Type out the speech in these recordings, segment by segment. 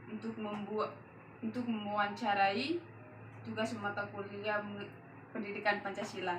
untuk mewawancarai tugas mata kuliah pendidikan Pancasila.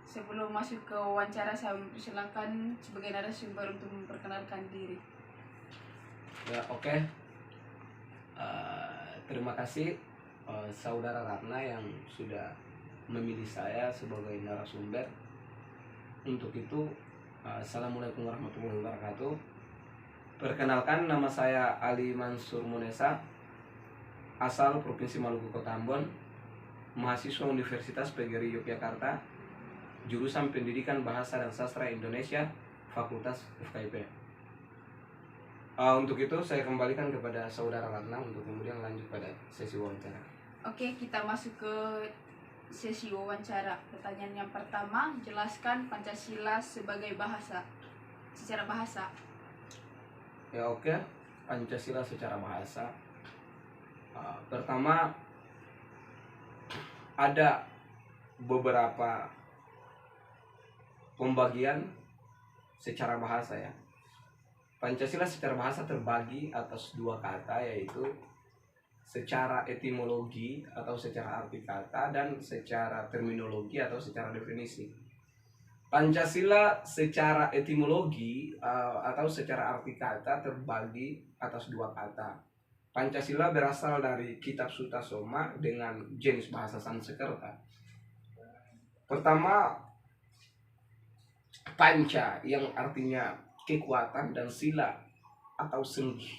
Sebelum masuk ke wawancara, saya silakan sebagai narasumber untuk memperkenalkan diri. Ya, oke. Terima kasih Saudara Ratna yang sudah memilih saya sebagai narasumber. Untuk itu, Assalamualaikum warahmatullahi wabarakatuh. Perkenalkan, nama saya Ali Mansur Monesa, asal Provinsi Maluku Kota Ambon, mahasiswa Universitas PGRI Yogyakarta, jurusan Pendidikan Bahasa dan Sastra Indonesia, Fakultas FKIP. Untuk itu saya kembalikan kepada Saudara Ratna untuk kemudian lanjut pada sesi wawancara. Oke, kita masuk ke sesi wawancara. Pertanyaan yang pertama, jelaskan Pancasila sebagai bahasa. Secara bahasa. Ya, oke. Pancasila secara bahasa. Pertama, ada beberapa pembagian secara bahasa ya. Pancasila secara bahasa terbagi atas dua kata, yaitu secara etimologi atau secara arti kata dan secara terminologi atau secara definisi. Pancasila secara etimologi atau secara arti kata terbagi atas dua kata. Pancasila berasal dari kitab Sutasoma dengan jenis bahasa Sanskerta. Pertama, panca yang artinya kekuatan dan sila atau sendi.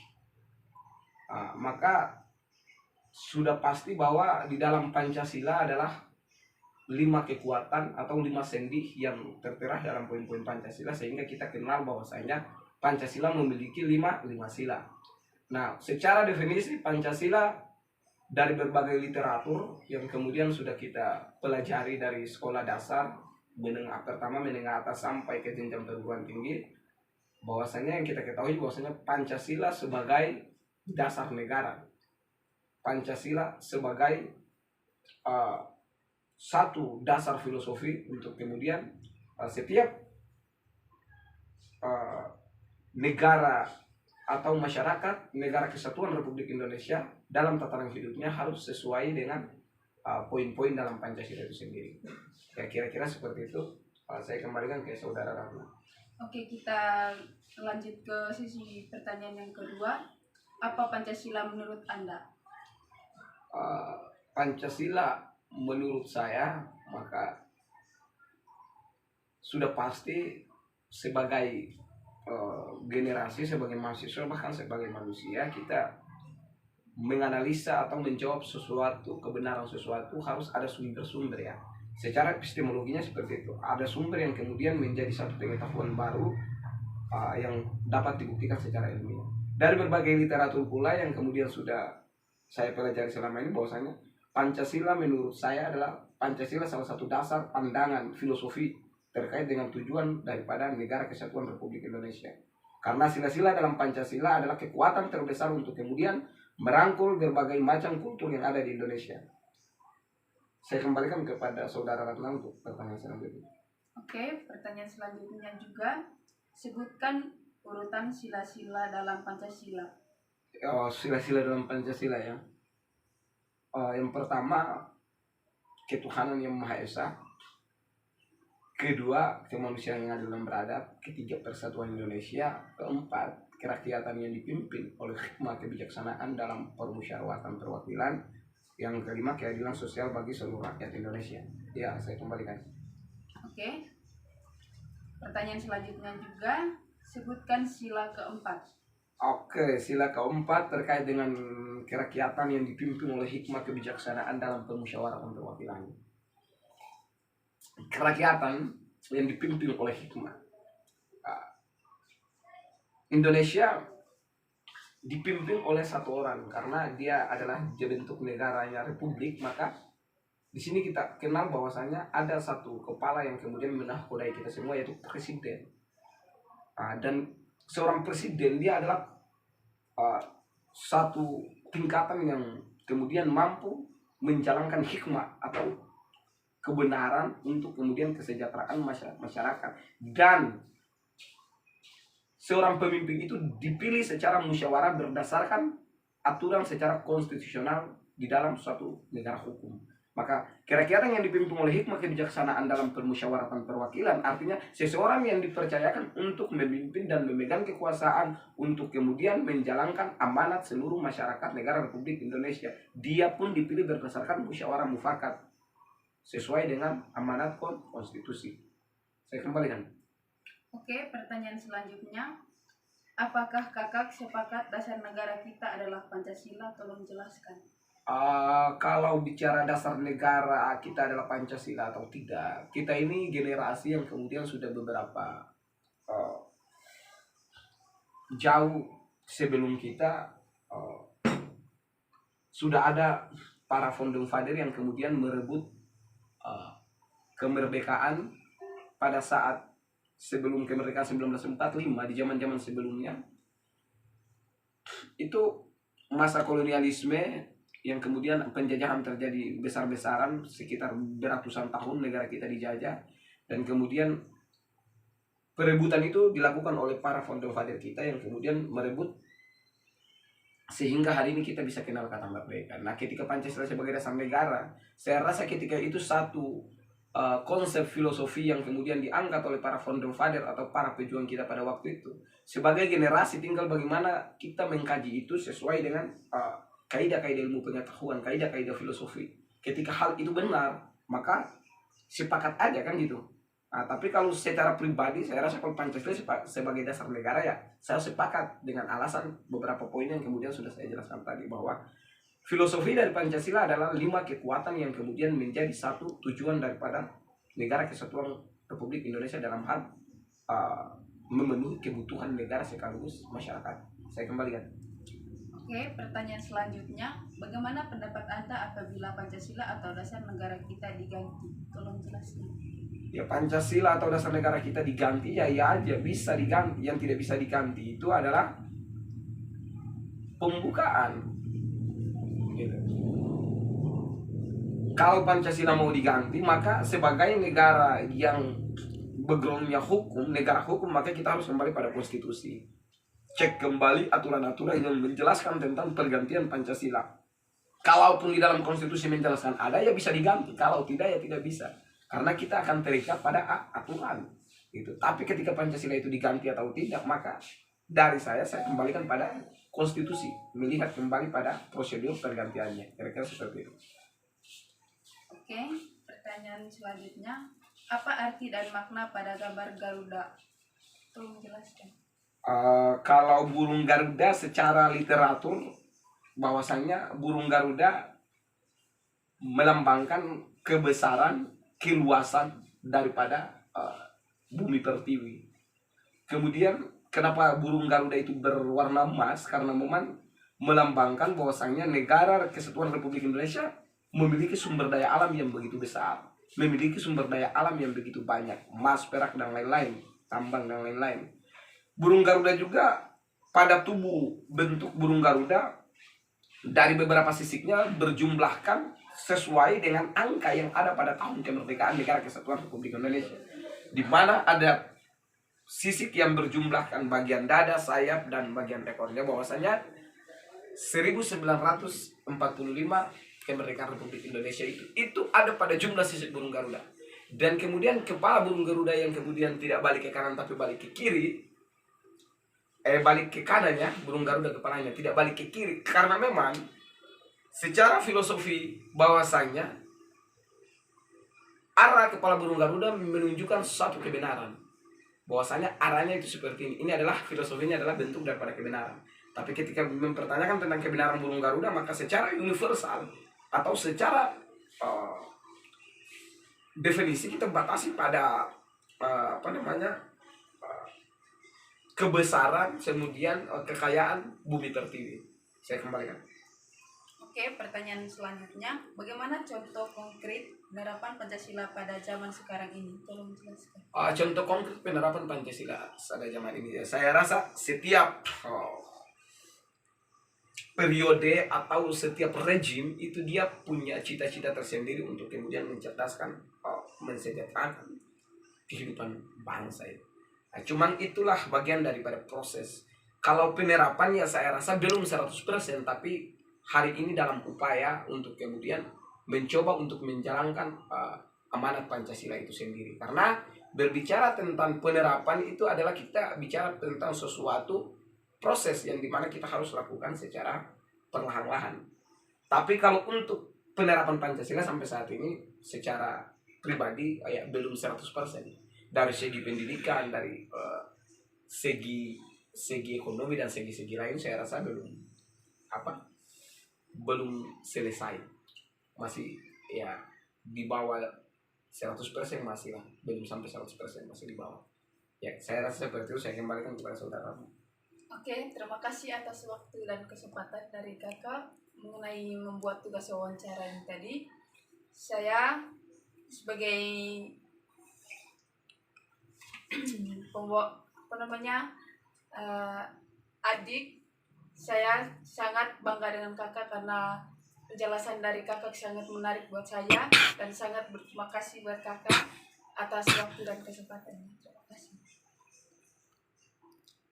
Maka sudah pasti bahwa di dalam Pancasila adalah 5 kekuatan atau 5 sendi yang tertera dalam poin-poin Pancasila, sehingga kita kenal bahwasanya Pancasila memiliki 5 sila. Nah, secara definisi Pancasila dari berbagai literatur yang kemudian sudah kita pelajari dari sekolah dasar, menengah pertama, menengah atas sampai ke jenjang perguruan tinggi, bahwasanya yang kita ketahui bahwasanya Pancasila sebagai dasar negara, Pancasila sebagai satu dasar filosofi untuk kemudian setiap negara atau masyarakat negara kesatuan Republik Indonesia dalam tatanan hidupnya harus sesuai dengan poin-poin dalam Pancasila itu sendiri. Ya, kira-kira seperti itu. Saya kembalikan ke Saudara Ratna. Oke, kita lanjut ke sesi pertanyaan yang kedua. Apa Pancasila menurut Anda? Pancasila menurut saya maka sudah pasti sebagai generasi, sebagai mahasiswa, bahkan sebagai manusia, kita menganalisa atau menjawab sesuatu, kebenaran sesuatu harus ada sumber-sumber ya. Secara epistemologinya seperti itu. Ada sumber yang kemudian menjadi satu pengetahuan baru yang dapat dibuktikan secara ilmiah. Dari berbagai literatur pula yang kemudian sudah saya pelajari selama ini, bahwasanya Pancasila menurut saya adalah Pancasila salah satu dasar pandangan filosofi terkait dengan tujuan daripada Negara Kesatuan Republik Indonesia. Karena sila-sila dalam Pancasila adalah kekuatan terbesar untuk kemudian merangkul berbagai macam kultur yang ada di Indonesia. Saya kembalikan kepada Saudara Ratna untuk pertanyaan selanjutnya. Oke, pertanyaan selanjutnya juga, sebutkan urutan sila-sila dalam Pancasila. Sila-sila dalam Pancasila ya. Yang pertama, ketuhanan yang Maha Esa. Kedua, kemanusiaan yang adil dan beradab. Ketiga, persatuan Indonesia. Keempat, kerakyatan yang dipimpin oleh hikmah kebijaksanaan dalam permusyawaratan perwakilan. Yang kelima, keadilan sosial bagi seluruh rakyat Indonesia. Ya, saya kembalikan. Oke. Pertanyaan selanjutnya juga, sebutkan sila keempat. Oke, sila keempat terkait dengan kerakyatan yang dipimpin oleh hikmah kebijaksanaan dalam permusyawaratan perwakilan. Kerakyatan yang dipimpin oleh hikmah. Indonesia dipimpin oleh satu orang karena dia adalah bentuk negaranya republik, maka di sini kita kenal bahwasanya ada satu kepala yang kemudian menahkodai kita semua, yaitu presiden. Dan seorang presiden dia adalah satu tingkatan yang kemudian mampu menjalankan hikmah atau kebenaran untuk kemudian kesejahteraan masyarakat. Dan seorang pemimpin itu dipilih secara musyawarah berdasarkan aturan secara konstitusional di dalam suatu negara hukum. Maka kira-kira yang dipimpin oleh hikmah kebijaksanaan dalam permusyawaratan perwakilan artinya seseorang yang dipercayakan untuk memimpin dan memegang kekuasaan untuk kemudian menjalankan amanat seluruh masyarakat negara Republik Indonesia. Dia pun dipilih berdasarkan musyawarah mufakat sesuai dengan amanat konstitusi. Saya kembalikan. Oke, pertanyaan selanjutnya. Apakah kakak sepakat dasar negara kita adalah Pancasila? Tolong jelaskan. Kalau bicara dasar negara kita adalah Pancasila atau tidak, kita ini generasi yang kemudian sudah beberapa jauh sebelum kita sudah ada para founding father yang kemudian merebut kemerdekaan pada saat sebelum kemerdekaan 1945, di zaman-zaman sebelumnya itu masa kolonialisme yang kemudian penjajahan terjadi besar-besaran sekitar beratusan tahun negara kita dijajah, dan kemudian perebutan itu dilakukan oleh para founder father kita yang kemudian merebut sehingga hari ini kita bisa kenal kata merdeka. Nah, ketika Pancasila sebagai dasar negara, saya rasa ketika itu satu konsep filosofi yang kemudian diangkat oleh para founder father atau para pejuang kita pada waktu itu. Sebagai generasi tinggal bagaimana kita mengkaji itu sesuai dengan kaidah-kaidah ilmu pengetahuan, kaidah-kaidah filosofi. Ketika hal itu benar, maka sepakat aja kan gitu. Nah, tapi kalau secara pribadi, saya rasa kalau Pancasila sebagai dasar negara ya, saya sepakat dengan alasan beberapa poin yang kemudian sudah saya jelaskan tadi, bahwa filosofi dari Pancasila adalah 5 kekuatan yang kemudian menjadi satu tujuan daripada negara kesatuan Republik Indonesia dalam hal memenuhi kebutuhan negara sekaligus masyarakat. Saya kembalikan. Oke, pertanyaan selanjutnya. Bagaimana pendapat Anda apabila Pancasila atau dasar negara kita diganti? Tolong jelaskan. Ya, Pancasila atau dasar negara kita diganti ya aja bisa diganti. Yang tidak bisa diganti itu adalah pembukaan. Gitu. Kalau Pancasila mau diganti, maka sebagai negara yang backgroundnya hukum, negara hukum, maka kita harus kembali pada konstitusi. Cek kembali aturan-aturan yang menjelaskan tentang pergantian Pancasila. Kalaupun di dalam konstitusi menjelaskan ada, ya bisa diganti. Kalau tidak, ya tidak bisa. Karena kita akan terikat pada aturan. Gitu. Tapi ketika Pancasila itu diganti atau tidak, maka dari saya kembalikan pada konstitusi. Melihat kembali pada prosedur pergantiannya. Kira-kira seperti itu. Oke, pertanyaan selanjutnya. Apa arti dan makna pada gambar Garuda? Tolong jelaskan. Kalau burung Garuda secara literatur, bahwasannya burung Garuda melambangkan kebesaran, keluasan daripada bumi pertiwi. Kemudian kenapa burung Garuda itu berwarna emas? Karena memang melambangkan bahwasannya negara kesatuan Republik Indonesia memiliki sumber daya alam yang begitu besar, memiliki sumber daya alam yang begitu banyak, emas, perak dan lain-lain, tambang dan lain-lain. Burung Garuda juga pada tubuh bentuk burung Garuda dari beberapa sisiknya berjumlahkan sesuai dengan angka yang ada pada tahun kemerdekaan negara kesatuan Republik Indonesia, di mana ada sisik yang berjumlahkan bagian dada, sayap dan bagian ekornya, bahwasanya 1945 kemerdekaan Republik Indonesia itu ada pada jumlah sisik burung Garuda. Dan kemudian kepala burung Garuda yang kemudian tidak balik ke kanan tapi balik ke kiri, balik ke kanannya, burung Garuda kepalanya tidak balik ke kiri, karena memang secara filosofi bahwasanya arah kepala burung Garuda menunjukkan suatu kebenaran, bahwasanya arahnya itu seperti ini. Ini adalah filosofinya, adalah bentuk daripada kebenaran. Tapi ketika mempertanyakan tentang kebenaran burung Garuda, maka secara universal atau secara definisi kita batasi pada kebesaran, kemudian kekayaan bumi pertiwi. Saya kembalikan. Oke, pertanyaan selanjutnya. Bagaimana contoh konkret penerapan Pancasila pada zaman sekarang ini? Tolong jelaskan. Contoh konkret penerapan Pancasila pada zaman ini, saya rasa setiap periode atau setiap rejim itu dia punya cita-cita tersendiri untuk kemudian mencerdaskan, mensejahterakan kehidupan bangsa itu. Nah, cuman itulah bagian daripada proses. Kalau penerapan ya saya rasa belum 100%, tapi hari ini dalam upaya untuk kemudian mencoba untuk menjalankan amanat Pancasila itu sendiri. Karena berbicara tentang penerapan itu adalah kita bicara tentang sesuatu proses yang dimana kita harus lakukan secara perlahan-lahan. Tapi kalau untuk penerapan Pancasila sampai saat ini secara pribadi ya belum 100%. Dari segi pendidikan, dari segi ekonomi dan segi lain saya rasa belum selesai, masih ya di bawah 100%, masih lah belum sampai 100%, masih di bawah ya. Saya rasa seperti itu. Saya kembalikan kepada saudara. Oke, terima kasih atas waktu dan kesempatan dari kakak mengenai membuat tugas wawancara ini tadi. Saya sebagai adik, saya sangat bangga dengan kakak karena penjelasan dari kakak sangat menarik buat saya, dan sangat berterima kasih buat kakak atas waktu dan kesempatannya.